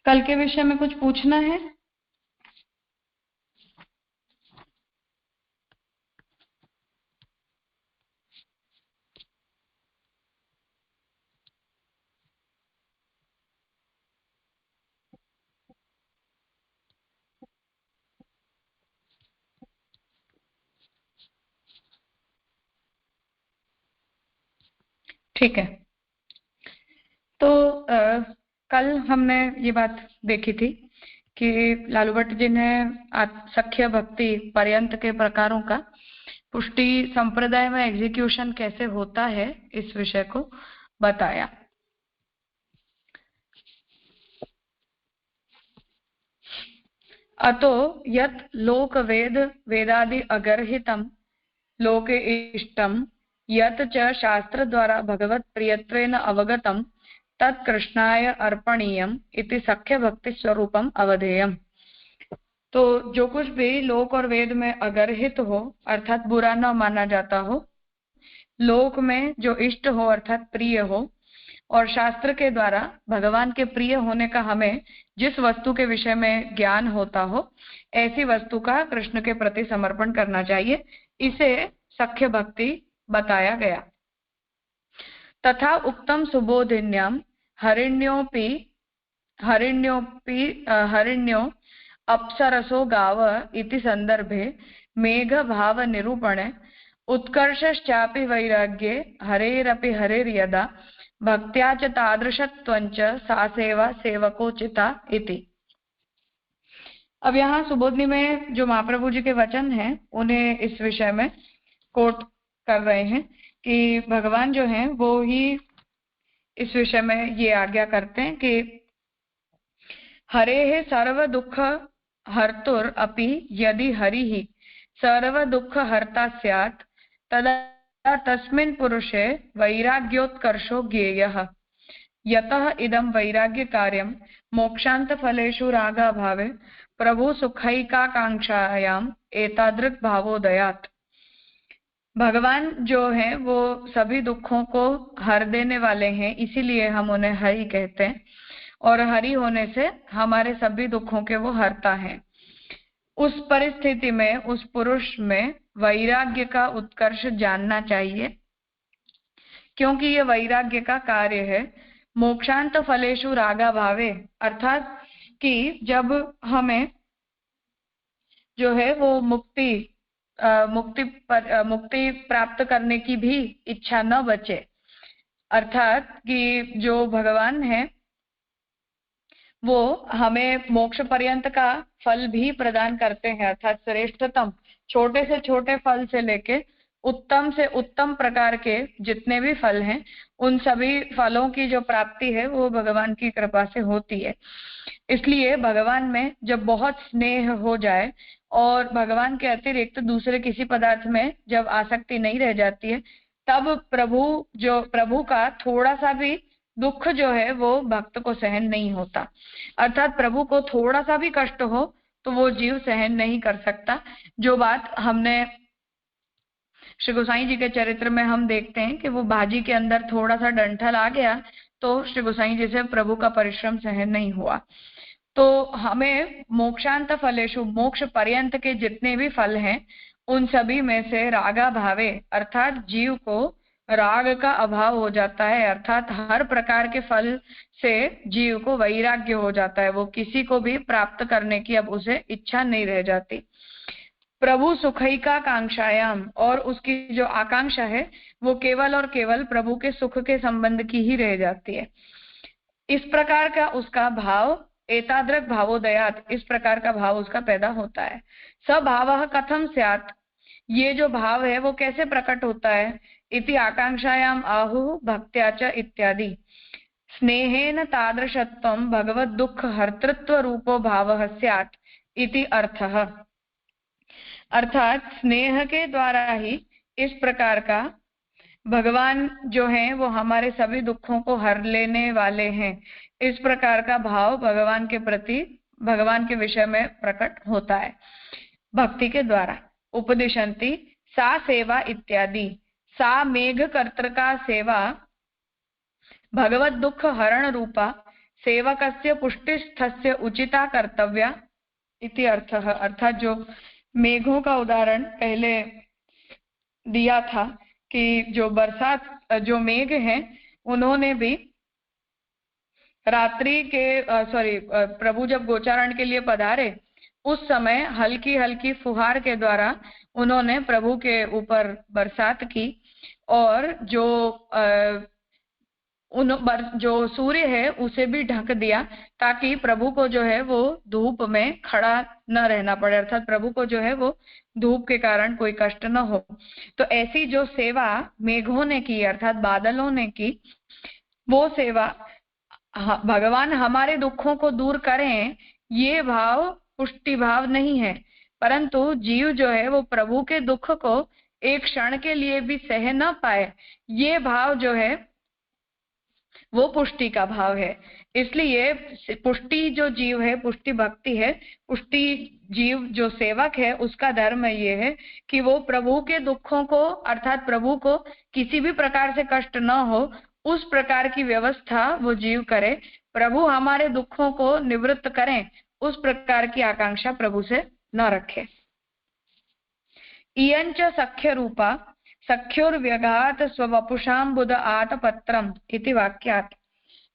कल के विषय में कुछ पूछना है? ठीक है। तो कल हमने ये बात देखी थी कि लालू भट्ट जी ने सख्य भक्ति पर्यंत के प्रकारों का पुष्टि संप्रदाय में एग्जीक्यूशन कैसे होता है इस विषय को बताया। अतो यत् लोक वेद वेदादि अगर्हितम लोके इष्टम यत् च शास्त्र द्वारा भगवत प्रियत्वेन अवगतम तत् कृष्णाय अर्पणीयम इति सख्य भक्ति स्वरूपम अवधेयम। तो जो कुछ भी लोक और वेद में अगर्हित हो अर्थात बुरा न माना जाता हो, लोक में जो इष्ट हो अर्थात प्रिय हो, और शास्त्र के द्वारा भगवान के प्रिय होने का हमें जिस वस्तु के विषय में ज्ञान होता हो, ऐसी वस्तु का कृष्ण के प्रति समर्पण करना चाहिए। इसे सख्य भक्ति बताया गया। तथा उक्तम सुबोधिन्याम हरिण्यो अप्सरसो गाव इति संदर्भे मेघ भाव निरूपणे उत्कर्षश्चापि वैराग्ये हरेरपि हरेर्यदा भक्त्या च तादृशत्वञ्च सा सेवा सेवकोचिता इति। अब यहाँ सुबोधनी में जो महाप्रभु जी के वचन हैं उन्हें इस विषय में कोट कर रहे हैं कि भगवान जो हैं वो ही इस विषय में ये आज्ञा करते हैं कि हरेः सर्व दुख हर्तुर अपि यदि हरिः सर्व दुख हर्ता स्यात् तदा तस्मिन् पुरुषे वैराग्योत्कर्षो ज्ञेयः यतः इदं वैराग्य कार्यं मोक्षांत फलेषु रागाभावे प्रभु सुखैकाकांक्षायाम एतादृक् भावोदयात्। भगवान जो हैं वो सभी दुखों को हर देने वाले हैं, इसीलिए हम उन्हें हरि कहते हैं, और हरि होने से हमारे सभी दुखों के वो हरता है। उस परिस्थिति में उस पुरुष में वैराग्य का उत्कर्ष जानना चाहिए, क्योंकि ये वैराग्य का कार्य है। मोक्षांत फलेषु रागा भावे, अर्थात कि जब हमें जो है वो मुक्ति प्राप्त करने की भी इच्छा न बचे, अर्थात कि जो भगवान है वो हमें मोक्ष पर्यंत का फल भी प्रदान करते हैं, अर्थात श्रेष्ठतम छोटे से छोटे फल से लेके उत्तम से उत्तम प्रकार के जितने भी फल हैं उन सभी फलों की जो प्राप्ति है वो भगवान की कृपा से होती है। इसलिए भगवान में जब बहुत स्नेह हो जाए और भगवान के अतिरिक्त दूसरे किसी पदार्थ में जब आसक्ति नहीं रह जाती है, तब प्रभु का थोड़ा सा भी दुख जो है वो भक्त को सहन नहीं होता। अर्थात प्रभु को थोड़ा सा भी कष्ट हो तो वो जीव सहन नहीं कर सकता। जो बात हमने श्री गोसाई जी के चरित्र में हम देखते हैं कि वो भाजी के अंदर थोड़ा सा डंठल आ गया तो श्री गोसाई जी से प्रभु का परिश्रम सहन नहीं हुआ। तो हमें मोक्षांत फलेषु, मोक्ष पर्यंत के जितने भी फल हैं उन सभी में से रागा भावे, अर्थात जीव को राग का अभाव हो जाता है, अर्थात हर प्रकार के फल से जीव को वैराग्य हो जाता है, वो किसी को भी प्राप्त करने की अब उसे इच्छा नहीं रह जाती। प्रभु सुखैकाकांक्षायाम, और उसकी जो आकांक्षा है वो केवल और केवल प्रभु के सुख के संबंध की ही रह जाती है। इस प्रकार का उसका भाव एतादृक् भावोदयात्, इस प्रकार का भाव उसका पैदा होता है। सभावः कथम स्यात्, ये जो भाव है वो कैसे प्रकट होता है। इति आकांक्षायाम आहुः भक्त्या च इत्यादि। स्नेहेन तादृशत्वं भगवद दुख हर्तृत्व रूपो भावः स्यात् इति अर्थः। अर्थात स्नेह के द्वारा ही इस प्रकार का भगवान जो है वो हमारे सभी दुखों को हर लेने वाले हैं, इस प्रकार का भाव भगवान के प्रति, भगवान के विषय में प्रकट होता है भक्ति के द्वारा। उपदिशन्ति सा सेवा इत्यादि। सा मेघ कर्तृका सेवा भगवत दुख हरण रूपा सेवकस्य पुष्टिस्थस्य उचिता कर्तव्या इति अर्थः। अर्थात जो मेघों का उदाहरण पहले दिया था कि जो बरसात, जो मेघ हैं उन्होंने भी रात्रि के प्रभु जब गोचारण के लिए पधारे उस समय हल्की हल्की फुहार के द्वारा उन्होंने प्रभु के ऊपर बरसात की, और जो सूर्य है उसे भी ढक दिया ताकि प्रभु को जो है वो धूप में खड़ा न रहना पड़े, अर्थात प्रभु को जो है वो धूप के कारण कोई कष्ट न हो। तो ऐसी जो सेवा मेघों ने की अर्थात बादलों ने की, वो सेवा भगवान हमारे दुखों को दूर करें ये भाव पुष्टि भाव नहीं है, परंतु जीव जो है वो प्रभु के दुख को एक क्षण के लिए भी सह न पाए ये भाव जो है वो पुष्टि का भाव है। इसलिए पुष्टि जो जीव है, पुष्टि भक्ति है, पुष्टि जीव जो सेवक है उसका धर्म ये है कि वो प्रभु के दुखों को अर्थात प्रभु को किसी भी प्रकार से कष्ट न हो उस प्रकार की व्यवस्था वो जीव करे, प्रभु हमारे दुखों को निवृत्त करें उस प्रकार की आकांक्षा प्रभु से न रखे। इयंच सख्य रूपा सख्योर्व्यघात स्ववपुषाम्बुद आतपत्रम इति वाक्यात्।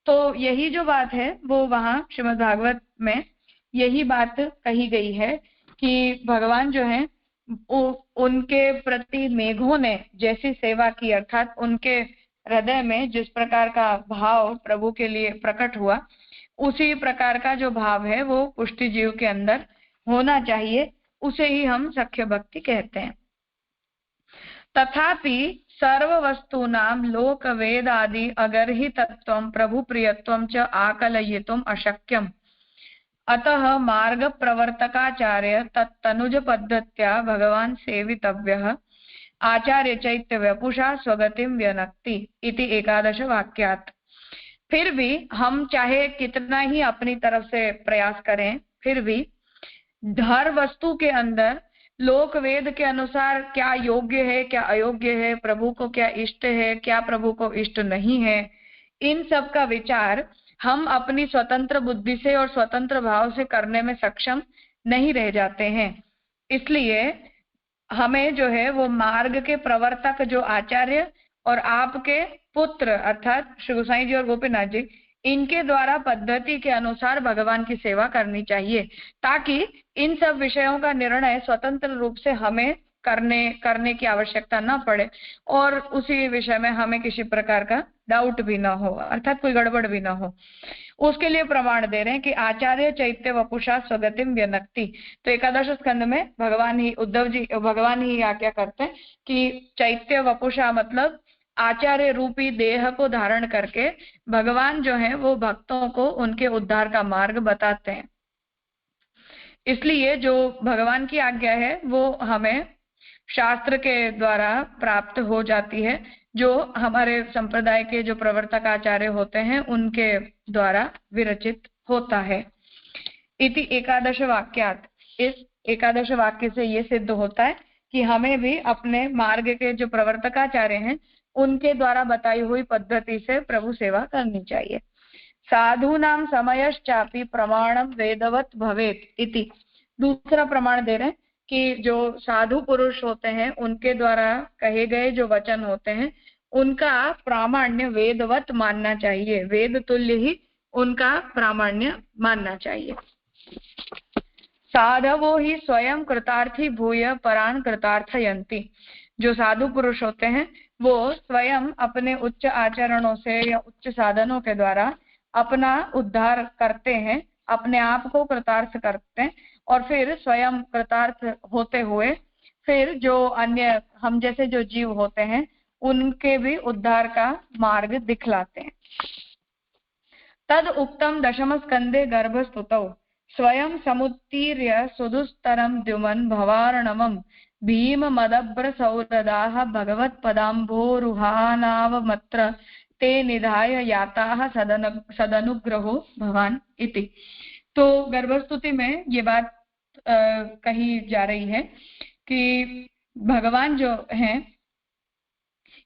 तो यही जो बात है वो वहां श्रीमद् भागवत में यही बात कही गई है कि भगवान जो है उनके प्रति मेघों ने जैसी सेवा की अर्थात उनके हृदय में जिस प्रकार का भाव प्रभु के लिए प्रकट हुआ उसी प्रकार का जो भाव है वो पुष्टि जीव के अंदर होना चाहिए, उसे ही हम सख्य भक्ति कहते हैं। तथापि सर्व वस्तूनां लोक वेद आदि अगर्हि तत्वं प्रभु प्रियत्वं च आकलयितुम् अशक्यम्। अतः मार्ग प्रवर्तकाचार्य तत्तनुज पद्धत्या भगवान सेवितव्यः आचार्य चैत्य व्यपुषा स्वगतिं व्यनक्ति इति 11 वाक्यात्। फिर भी हम चाहे कितना ही अपनी तरफ से प्रयास करें फिर भी हर वस्तु के अंदर लोक वेद के अनुसार क्या योग्य है क्या अयोग्य है, प्रभु को क्या इष्ट है क्या प्रभु को इष्ट नहीं है, इन सब का विचार हम अपनी स्वतंत्र बुद्धि से और स्वतंत्र भाव से करने में सक्षम नहीं रह जाते हैं। इसलिए हमें जो है वो मार्ग के प्रवर्तक जो आचार्य और आपके पुत्र अर्थात श्री गोसाई जी और गोपीनाथ जी इनके द्वारा पद्धति के अनुसार भगवान की सेवा करनी चाहिए ताकि इन सब विषयों का निर्णय स्वतंत्र रूप से हमें करने की आवश्यकता न पड़े और उसी विषय में हमें किसी प्रकार का डाउट भी ना हो अर्थात कोई गड़बड़ भी ना हो। उसके लिए प्रमाण दे रहे हैं कि आचार्य चैत्य वपुषा स्वगतिम व्यनक्ति। तो 11 स्कंद में भगवान ही आज्ञा करते हैं कि चैत्य वपुषा मतलब आचार्य रूपी देह को धारण करके भगवान जो है वो भक्तों को उनके उद्धार का मार्ग बताते हैं। इसलिए जो भगवान की आज्ञा है वो हमें शास्त्र के द्वारा प्राप्त हो जाती है, जो हमारे संप्रदाय के जो प्रवर्तक आचार्य होते हैं उनके द्वारा विरचित होता है। इति 11 वाक्यात। इस 11 वाक्य से ये सिद्ध होता है कि हमें भी अपने मार्ग के जो प्रवर्तकाचार्य हैं उनके द्वारा बताई हुई पद्धति से प्रभु सेवा करनी चाहिए। साधूनां समयश्चापि प्रमाणम वेदवत भवेत इति। दूसरा प्रमाण दे रहे हैं कि जो साधु पुरुष होते हैं उनके द्वारा कहे गए जो वचन होते हैं उनका प्रामाण्य वेदवत मानना चाहिए, वेद तुल्य ही उनका प्रामाण्य मानना चाहिए। साधवो ही स्वयं कृतार्थी भूय परान कृतार्थयन्ति। जो साधु पुरुष होते हैं वो स्वयं अपने उच्च आचरणों से या उच्च साधनों के द्वारा अपना उद्धार करते हैं, अपने आप को कृतार्थ करते हैं और फिर स्वयं कृतार्थ होते हुए फिर जो अन्य हम जैसे जो जीव होते हैं उनके भी उद्धार का मार्ग दिखलाते हैं। तद उक्तम 10 स्कंदे गर्भस्तुतौ स्वयं समुत्तीर्य सुदुस्तरम द्युमन भवार्णवम भीम मदभ्र सौरदाः भगवत पदाम्भोरुहानावमत्र ते निधाय याताः सदनुग्रहो भवान इति। तो गर्भस्तुति में ये बात कही जा रही है कि भगवान जो हैं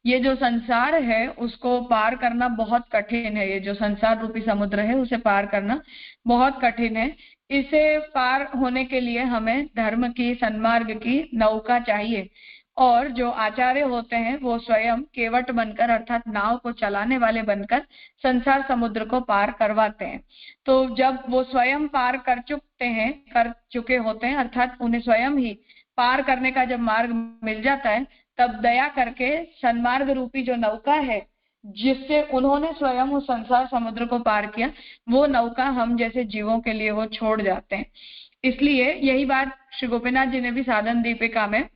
ये जो संसार है उसको पार करना बहुत कठिन है। ये जो संसार रूपी समुद्र है उसे पार करना बहुत कठिन है। इसे पार होने के लिए हमें धर्म की, सन्मार्ग की नौका चाहिए। और जो आचार्य होते हैं वो स्वयं केवट बनकर, अर्थात नाव को चलाने वाले बनकर संसार समुद्र को पार करवाते हैं। तो जब वो स्वयं पार कर चुके होते हैं, अर्थात उन्हें स्वयं ही पार करने का जब मार्ग मिल जाता है, तब दया करके सन्मार्ग रूपी जो नौका है जिससे उन्होंने स्वयं उस संसार समुद्र को पार किया, वो नौका हम जैसे जीवों के लिए वो छोड़ जाते हैं। इसलिए यही बात श्री गोपीनाथ जी ने भी साधन दीपिका में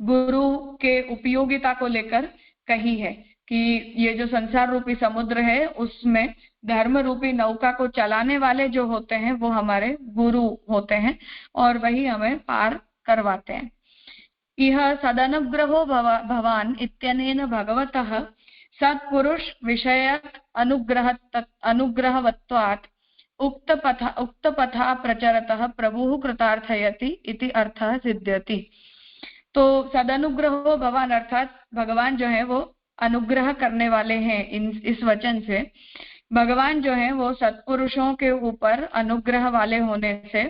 गुरु के उपयोगिता को लेकर कही है कि ये जो संसार रूपी समुद्र है उसमें धर्म रूपी नौका को चलाने वाले जो होते हैं वो हमारे गुरु होते हैं और वही हमें पार करवाते हैं। इह सदनुग्रहो भवान इत्यनेन भगवतः सत्पुरुष विषय अनुग्रहवत्वात् उक्तपथा प्रचरतः प्रभुः कृतार्थयति इति अर्थः सिद्ध्यति। तो सदनुग्रहो भवान अर्थात भगवान जो है वो अनुग्रह करने वाले हैं। इस वचन से भगवान जो है वो सत्पुरुषों के ऊपर अनुग्रह वाले होने से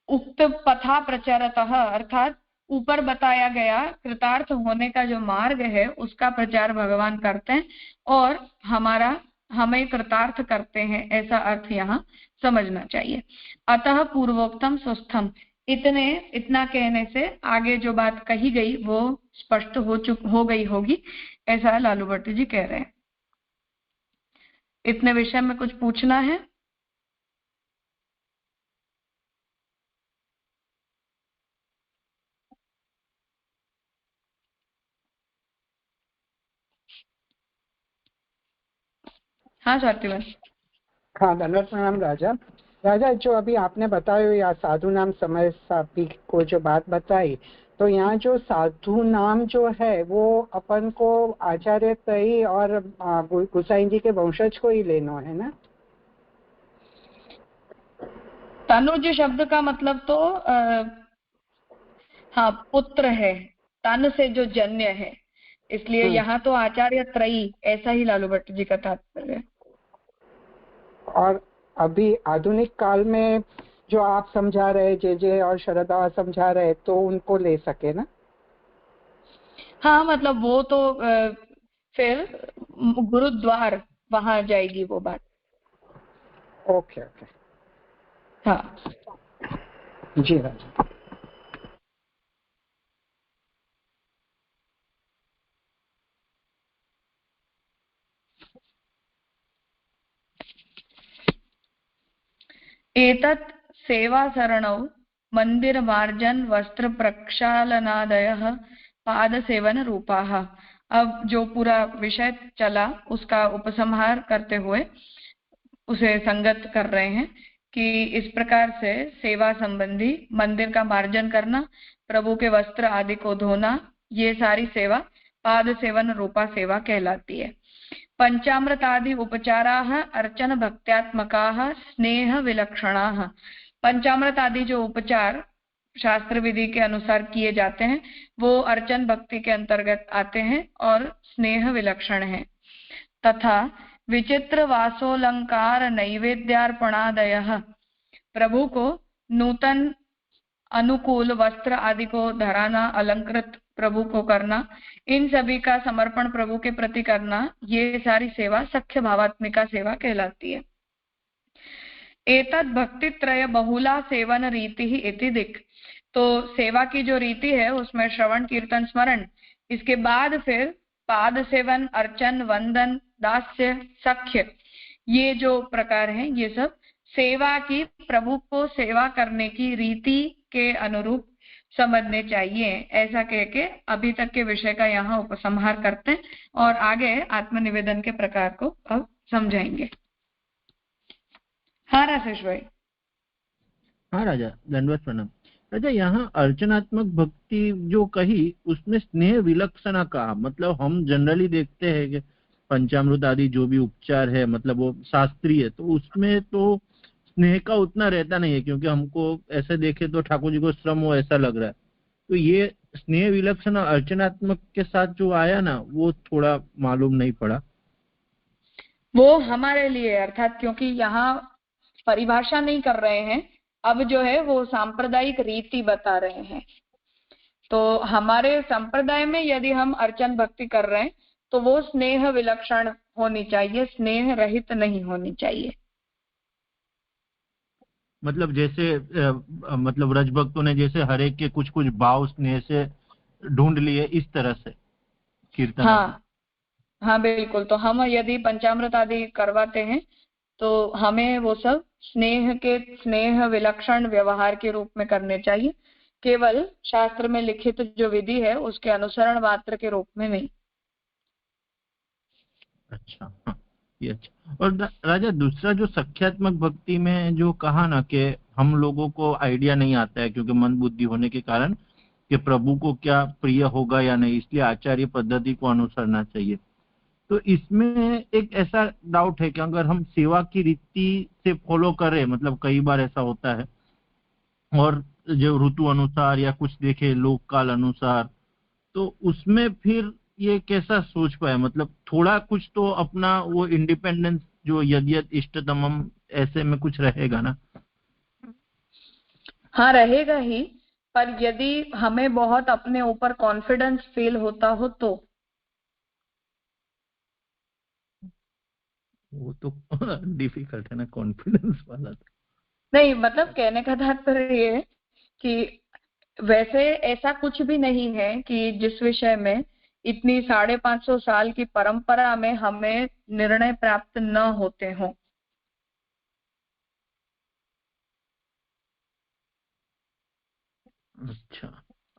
उक्त पथा प्रचारतः अर्थात ऊपर बताया गया कृतार्थ होने का जो मार्ग है उसका प्रचार भगवान करते हैं और हमें कृतार्थ करते हैं, ऐसा अर्थ यहाँ समझना चाहिए। अतः पूर्वोक्तम स्वस्थम, इतना कहने से आगे जो बात कही गई वो स्पष्ट हो गई होगी, ऐसा लालू भट्ट जी कह रहे हैं। इतने विषय में कुछ पूछना है? हाँ स्वातिवन। हाँ, धन्यवाद, प्रणाम राजा। राजा, जो अभी आपने बताया या साधु नाम समय सापी को जो बात बताई, तो यहाँ जो साधु नाम जो है वो अपन को आचार्य तई और गुसाई जी के वंशज को ही लेना है ना? तनुज शब्द का मतलब तो हाँ पुत्र है, तन से जो जन्य है, इसलिए यहाँ तो आचार्य त्रयी, ऐसा ही लालू भट्ट जी का तात्पर्य है। और अभी आधुनिक काल में जो आप समझा रहे, जे और शरदा समझा रहे, तो उनको ले सके ना? हाँ मतलब वो तो फिर गुरुद्वार वहां जाएगी वो बात। ओके ओके, हाँ जी राजा। एतत् सेवासरणौ मंदिरमार्जन वस्त्र प्रक्षालनादयः पादसेवन रूपाः। अब जो पूरा विषय चला उसका उपसंहार करते हुए उसे संगत कर रहे हैं कि इस प्रकार से सेवा संबंधी मंदिर का मार्जन करना, प्रभु के वस्त्र आदि को धोना, ये सारी सेवा पाद सेवन रूपा सेवा कहलाती है। पंचामृतादि उपचाराः अर्चन भक्त्यात्मकाः स्नेह विलक्षणाः। पंचामृत आदि जो उपचार शास्त्र विधि के अनुसार किए जाते हैं वो अर्चन भक्ति के अंतर्गत आते हैं और स्नेह विलक्षण है। तथा विचित्र वासोलंकार नैवेद्यार्पणादयः, प्रभु को नूतन अनुकूल वस्त्र आदि को धराना, अलंकृत प्रभु को करना, इन सभी का समर्पण प्रभु के प्रति करना, ये सारी सेवा सख्य भावात्मिका सेवा कहलाती है। एतद् भक्ति त्रय बहुला सेवन रीति ही इति दिक्। तो सेवा की जो रीति है उसमें श्रवण कीर्तन स्मरण, इसके बाद फिर पाद सेवन, अर्चन, वंदन, दास्य, सख्य, ये जो प्रकार हैं ये सब सेवा की, प्रभु को सेवा करने की रीति के अनुरूप समझने चाहिए, ऐसा कह के अभी तक के विषय का यहाँ उपसंहार करते हैं और आगे आत्मनिवेदन के प्रकार को अब समझाएंगे। हाँ राजेश भाई। हाँ राजा, दंडवत प्रणाम। राजा, यहाँ अर्चनात्मक भक्ति जो कही उसमें स्नेह विलक्षणा कहा, मतलब हम जनरली देखते हैं कि पंचामृत आदि जो भी उपचार है मतलब वो शास्त्रीय, तो उसमें तो स्नेह का उतना रहता नहीं है, क्योंकि हमको ऐसे देखे तो ठाकुर जी को श्रम हो ऐसा लग रहा है। तो ये स्नेह विलक्षण और अर्चनात्मक के साथ जो आया ना, वो थोड़ा मालूम नहीं पड़ा। वो हमारे लिए, अर्थात क्योंकि यहाँ परिभाषा नहीं कर रहे हैं, अब जो है वो सांप्रदायिक रीति बता रहे हैं। तो हमारे संप्रदाय में यदि हम अर्चन भक्ति कर रहे हैं तो वो स्नेह विलक्षण होनी चाहिए, स्नेह रहित नहीं होनी चाहिए। मतलब जैसे मतलब रज भक्तों ने जैसे हर एक के कुछ कुछ भाव स्नेह से ढूंढ लिए, इस तरह से कीर्तन। हाँ हाँ बिल्कुल। तो हम यदि पंचामृत आदि करवाते हैं तो हमें वो सब स्नेह विलक्षण व्यवहार के रूप में करने चाहिए, केवल शास्त्र में लिखित जो विधि है उसके अनुसरण मात्र के रूप में नहीं। अच्छा, हाँ, ये अच्छा। और राजा, दूसरा जो सख्यात्मक भक्ति में जो कहा ना कि हम लोगों को आइडिया नहीं आता है क्योंकि मन बुद्धि होने के कारण कि प्रभु को क्या प्रिय होगा या नहीं, इसलिए आचार्य पद्धति को अनुसरना चाहिए। तो इसमें एक ऐसा डाउट है कि अगर हम सेवा की रीति से फॉलो करें, मतलब कई बार ऐसा होता है, और जो ऋतु अनुसार या कुछ देखे लोक काल अनुसार, तो उसमें फिर ये कैसा सोच पाए, मतलब थोड़ा कुछ तो अपना वो इंडिपेंडेंस जो यद्यत इष्टतमम ऐसे में कुछ रहेगा ना। हाँ रहेगा ही, पर यदि हमें बहुत अपने ऊपर कॉन्फिडेंस फील होता हो तो। वो तो डिफिकल्ट है ना, कॉन्फिडेंस वाला तो। नहीं, मतलब कहने का तात्पर्य ये है कि वैसे ऐसा कुछ भी नहीं है कि जिस विषय में इतनी 550 साल की परंपरा में हमें निर्णय प्राप्त न होते हों। अच्छा,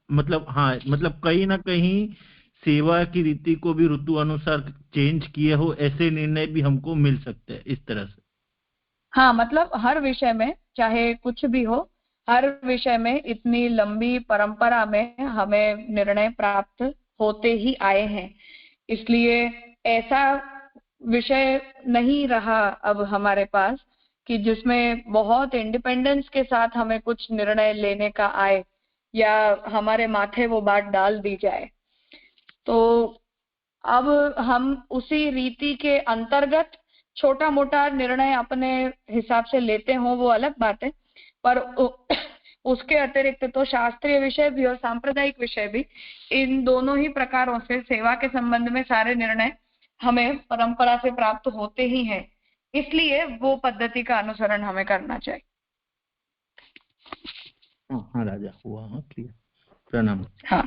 मतलब हाँ, मतलब कहीं ना कहीं सेवा की रीति को भी ऋतु अनुसार चेंज किए हो, ऐसे निर्णय भी हमको मिल सकते हैं इस तरह से। हाँ मतलब हर विषय में चाहे कुछ भी हो, हर विषय में इतनी लंबी परंपरा में हमें निर्णय प्राप्त होते ही आए हैं, इसलिए ऐसा विषय नहीं रहा अब हमारे पास कि जिसमें बहुत इंडिपेंडेंस के साथ हमें कुछ निर्णय लेने का आए या हमारे माथे वो बात डाल दी जाए। तो अब हम उसी रीति के अंतर्गत छोटा मोटा निर्णय अपने हिसाब से लेते हों वो अलग बात है, पर उसके अतिरिक्त तो शास्त्रीय विषय भी और सांप्रदायिक विषय भी, इन दोनों ही प्रकारों से सेवा के संबंध में सारे निर्णय हमें परंपरा से प्राप्त होते ही हैं, इसलिए वो पद्धति का अनुसरण हमें करना चाहिए। हाँ राजा, हुआ, हाँ क्लियर, प्रणाम। हाँ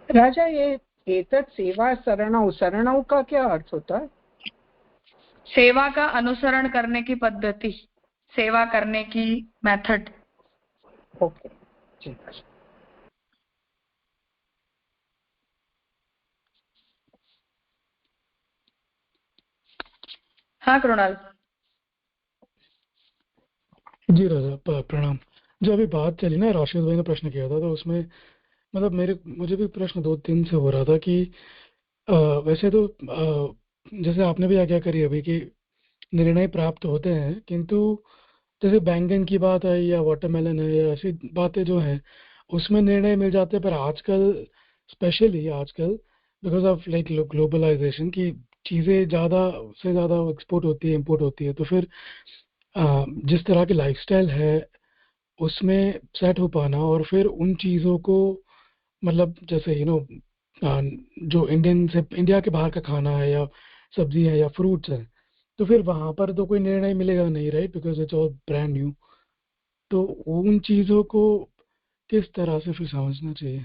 राजा, ये एतत् सेवा शरणौ, शरणौ का क्या अर्थ होता है? सेवा का अनुसरण करने की पद्धति, सेवा करने की मेथड। ओके, ठीक है। हाँ कृणाल। जी राजा, प्रणाम। जो अभी बात चली ना, राशिद भाई ने प्रश्न किया था, तो उसमें मतलब मुझे भी प्रश्न 2-3 से हो रहा था कि वैसे तो जैसे आपने भी आज्ञा करी अभी कि निर्णय प्राप्त होते हैं, किंतु जैसे बैंगन की बात है या वाटरमेलन है या ऐसी बातें जो हैं उसमें निर्णय मिल जाते हैं, पर आजकल स्पेशली आजकल बिकॉज ऑफ लाइक ग्लोबलाइजेशन की चीज़ें ज़्यादा से ज़्यादा एक्सपोर्ट होती है, इम्पोर्ट होती है, तो फिर जिस तरह की लाइफस्टाइल है उसमें सेट हो पाना और फिर उन चीज़ों को मतलब जैसे जो इंडिया के बाहर का खाना है या सब्जी है या फ्रूट्स है, तो फिर वहाँ पर तो कोई निर्णय मिलेगा नहीं, right, because it's all brand new. तो उन चीज़ों को किस तरह से फिर समझना चाहिए?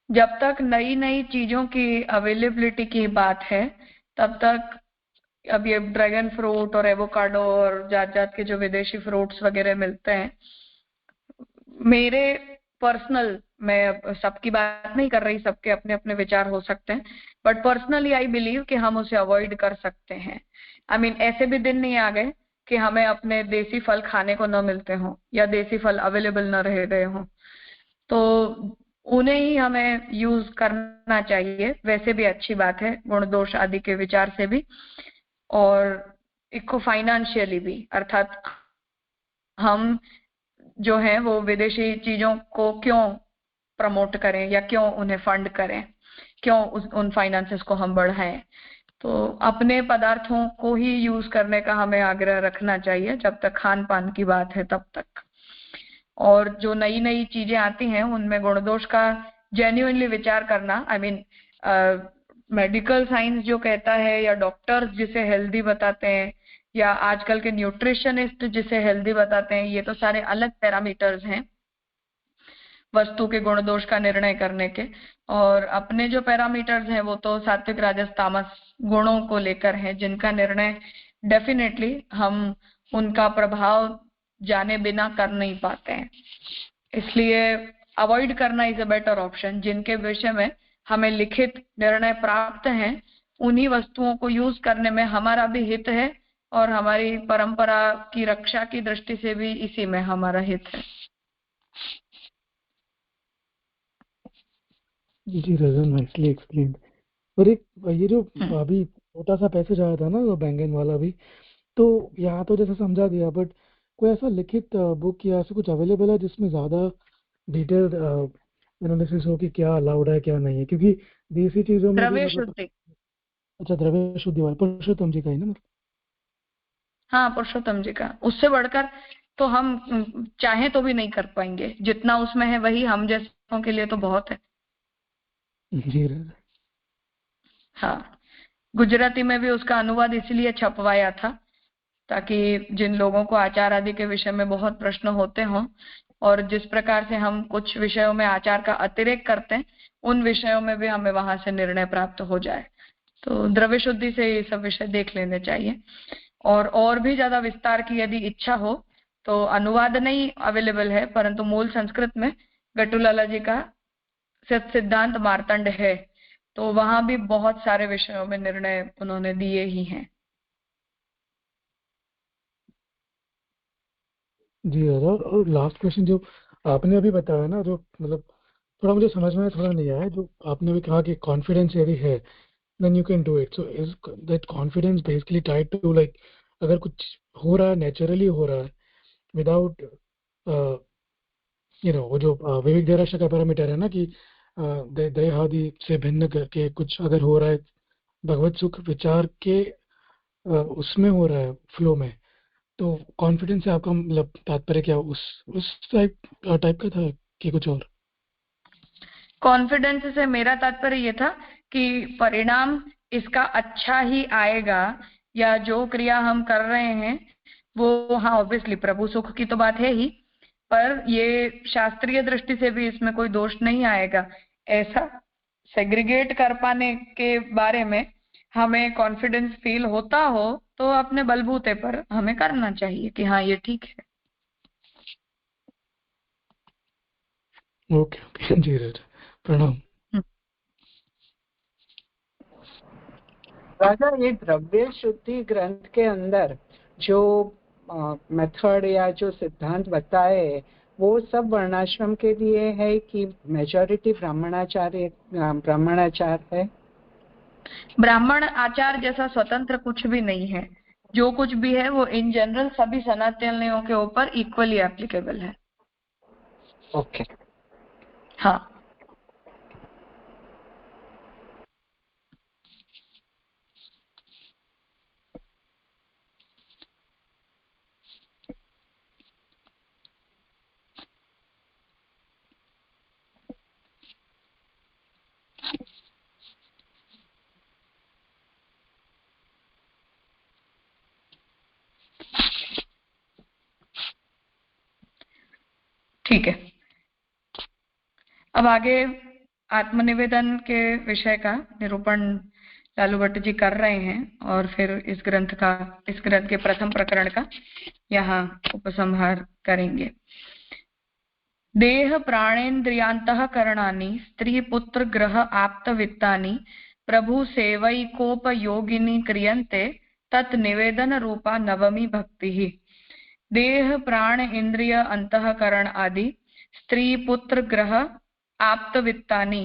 जब तक नई नई चीजों की अवेलेबिलिटी की बात है तब तक, अब ये ड्रैगन फ्रूट और एवोकाडो और जात जात के जो विदेशी फ्रूट्स वगैरह मिलते हैं, मेरे पर्सनल, मैं सबकी बात नहीं कर रही, सबके अपने अपने विचार हो सकते हैं, बट पर्सनली आई बिलीव कि हम उसे अवॉइड कर सकते हैं। आई मीन ऐसे भी दिन नहीं आ गए कि हमें अपने देसी फल खाने को न मिलते हों या देसी फल अवेलेबल न रह गए हों, तो उन्हें ही हमें यूज करना चाहिए। वैसे भी अच्छी बात है गुण दोष आदि के विचार से भी, और इको फाइनेंशियली भी, अर्थात हम जो है वो विदेशी चीजों को क्यों प्रमोट करें या क्यों उन्हें फंड करें, क्यों उन फाइनेंसेस को हम बढ़ाएं। तो अपने पदार्थों को ही यूज करने का हमें आग्रह रखना चाहिए जब तक खान पान की बात है तब तक। और जो नई नई चीजें आती हैं उनमें गुण दोष का जेन्युइनली विचार करना, आई मीन मेडिकल साइंस जो कहता है या डॉक्टर्स जिसे हेल्दी बताते हैं या आजकल के न्यूट्रिशनिस्ट जिसे हेल्दी बताते हैं, ये तो सारे अलग पैरामीटर्स हैं वस्तु के गुण दोष का निर्णय करने के। और अपने जो पैरामीटर्स हैं वो तो सात्विक राजस तामस गुणों को लेकर हैं, जिनका निर्णय डेफिनेटली हम उनका प्रभाव जाने बिना कर नहीं पाते हैं। इसलिए अवॉइड करना इज अ बेटर ऑप्शन। जिनके विषय में हमें लिखित निर्णय प्राप्त हैं उन्हीं वस्तुओं को यूज करने में हमारा भी हित है और हमारी परंपरा की रक्षा की दृष्टि से भी इसी में हमारा हित है। जी रजन, नाइसली एक्सप्लेन्ड। और एक ये जो अभी छोटा सा पैसेज आया था ना वो बैंगन वाला भी, तो यहाँ तो जैसे समझा दिया, बट कोई ऐसा लिखित बुक या ऐसा कुछ अवेलेबल है जिसमें ज्यादा डिटेल्ड एनालिसिस हो कि क्या अलाउड है क्या नहीं है? क्योंकि देसी चीजों में भी द्रव्य मतलब शुद्धि, अच्छा द्रव्य शुद्धि वाला पुरुषोत्तम जी का ही ना, मतलब हाँ पुरुषोत्तम जी का। उससे बढ़कर तो हम चाहे तो भी नहीं कर पाएंगे। जितना उसमें है वही हम जैसों के लिए तो बहुत है। जी रजन। हाँ, गुजराती में भी उसका अनुवाद इसलिए छपवाया था ताकि जिन लोगों को आचार आदि के विषय में बहुत प्रश्न होते हों और जिस प्रकार से हम कुछ विषयों में आचार का अतिरेक करते हैं उन विषयों में भी हमें वहां से निर्णय प्राप्त हो जाए। तो द्रव्य शुद्धि से ये सब विषय देख लेने चाहिए। और भी ज्यादा विस्तार की यदि इच्छा हो तो अनुवाद नहीं अवेलेबल है, परंतु मूल संस्कृत में गट्टूलाला जी का सिद्धांत मार्तंड है, तो वहां भी बहुत सारे विषयों में निर्णय उन्होंने दिए ही हैं। जी रजन। और लास्ट क्वेश्चन जो आपने अभी बताया ना, जो मतलब थोड़ा मुझे समझ में थोड़ा नहीं आया, जो आपने भी कहा कि कॉन्फिडेंस यदि है then you can do it. So is that confidence basically tied to like अगर कुछ हो रहा है नेचुरली हो रहा है विदाउट वो जो विवेक दृष्टि का पैरामीटर है ना कि दयादि से भिन्न करके कुछ अगर हो रहा है भगवत सुख विचार के उसमें हो रहा है फ्लो में, तो कॉन्फिडेंस से आपका मतलब तात्पर्य क्या उस टाइप का था कि कुछ और? कॉन्फिडेंस से मेरा तात्पर्य ये था कि परिणाम इसका अच्छा ही आएगा या जो क्रिया हम कर रहे हैं वो, हाँ ऑब्वियसली प्रभु सुख की तो बात है ही, पर ये शास्त्रीय दृष्टि से भी इसमें कोई दोष नहीं आएगा। ऐसा सेग्रीगेट कर पाने के बारे में हमें कॉन्फिडेंस फील होता हो तो अपने बलबूते पर हमें करना चाहिए कि हाँ ये ठीक है। ओके ओके जी राजा, प्रणाम। राजा, ये द्रव्य शुद्धि ग्रंथ के अंदर जो मेथड या जो सिद्धांत बताए वो सब वर्णाश्रम के लिए है कि मेजॉरिटी ब्राह्मणाचार है? ब्राह्मण आचार जैसा स्वतंत्र कुछ भी नहीं है। जो कुछ भी है वो इन जनरल सभी सनातनियों के ऊपर इक्वली एप्लीकेबल है। ओके हाँ, ठीक है। अब आगे आत्मनिवेदन के विषय का निरूपण लालू भट्ट जी कर रहे हैं और फिर इस ग्रंथ के प्रथम प्रकरण का यहाँ उपसंहार करेंगे। देह प्राणेन्द्रियांतःकरणानि स्त्री पुत्र ग्रह आप्त वित्तानि प्रभु सेवैकोपयोगिनी क्रियन्ते तत् निवेदन रूपा नवमी भक्ति। देह प्राण इंद्रिय अंतःकरण आदि स्त्री पुत्र ग्रह आप्त वित्तानि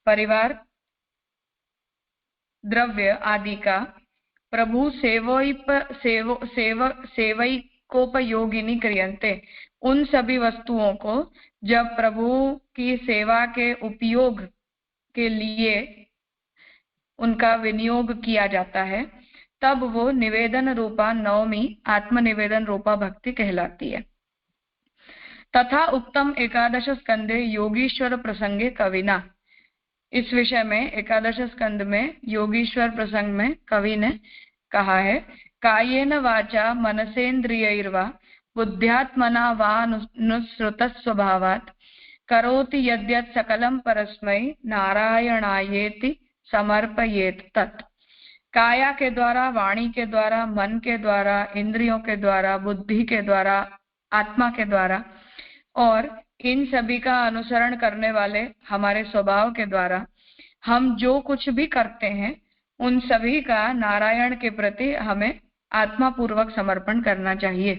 परिवार द्रव्य आदि का प्रभु सेवैकोपयोगिनी क्रियन्ते उन सभी वस्तुओं को जब प्रभु की सेवा के उपयोग के लिए उनका विनियोग किया जाता है, तब वो निवेदन रूपा नवमी आत्मनिवेदन रूपा भक्ति कहलाती है। तथा उक्तम एकादश स्कंदे योगीश्वर प्रसंगे कविना, इस विषय में एकादश स्कंद में योगीश्वर प्रसंग में कवि ने कहा है, कायेन वाचा मनसेन्द्रियैर्वा बुद्ध्यात्मना वा नुसृतः स्वभावात् करोति यद्यत् सकलं परस्मै नारायणायेति समर्पयेत तत्। काया के द्वारा, वाणी के द्वारा, मन के द्वारा, इंद्रियों के द्वारा, बुद्धि के द्वारा, आत्मा के द्वारा और इन सभी का अनुसरण करने वाले हमारे स्वभाव के द्वारा हम जो कुछ भी करते हैं उन सभी का नारायण के प्रति हमें आत्मा पूर्वक समर्पण करना चाहिए।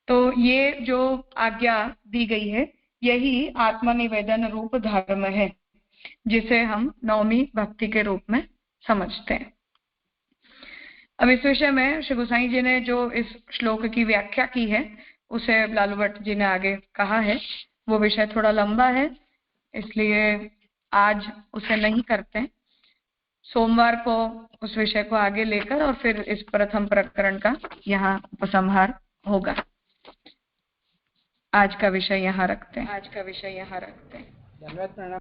तो ये जो आज्ञा दी गई है यही आत्मनिवेदन रूप धर्म है, जिसे हम नवमी भक्ति के रूप में समझते हैं। अब इस विषय में श्री गोसाई जी ने जो इस श्लोक की व्याख्या की है उसे लालू भट्ट जी ने आगे कहा है। वो विषय थोड़ा लंबा है, इसलिए आज उसे नहीं करते। सोमवार को उस विषय को आगे लेकर और फिर इस प्रथम प्रकरण का यहाँ उपसंहार होगा। आज का विषय यहाँ रखते हैं। धन्यवाद प्रणाम।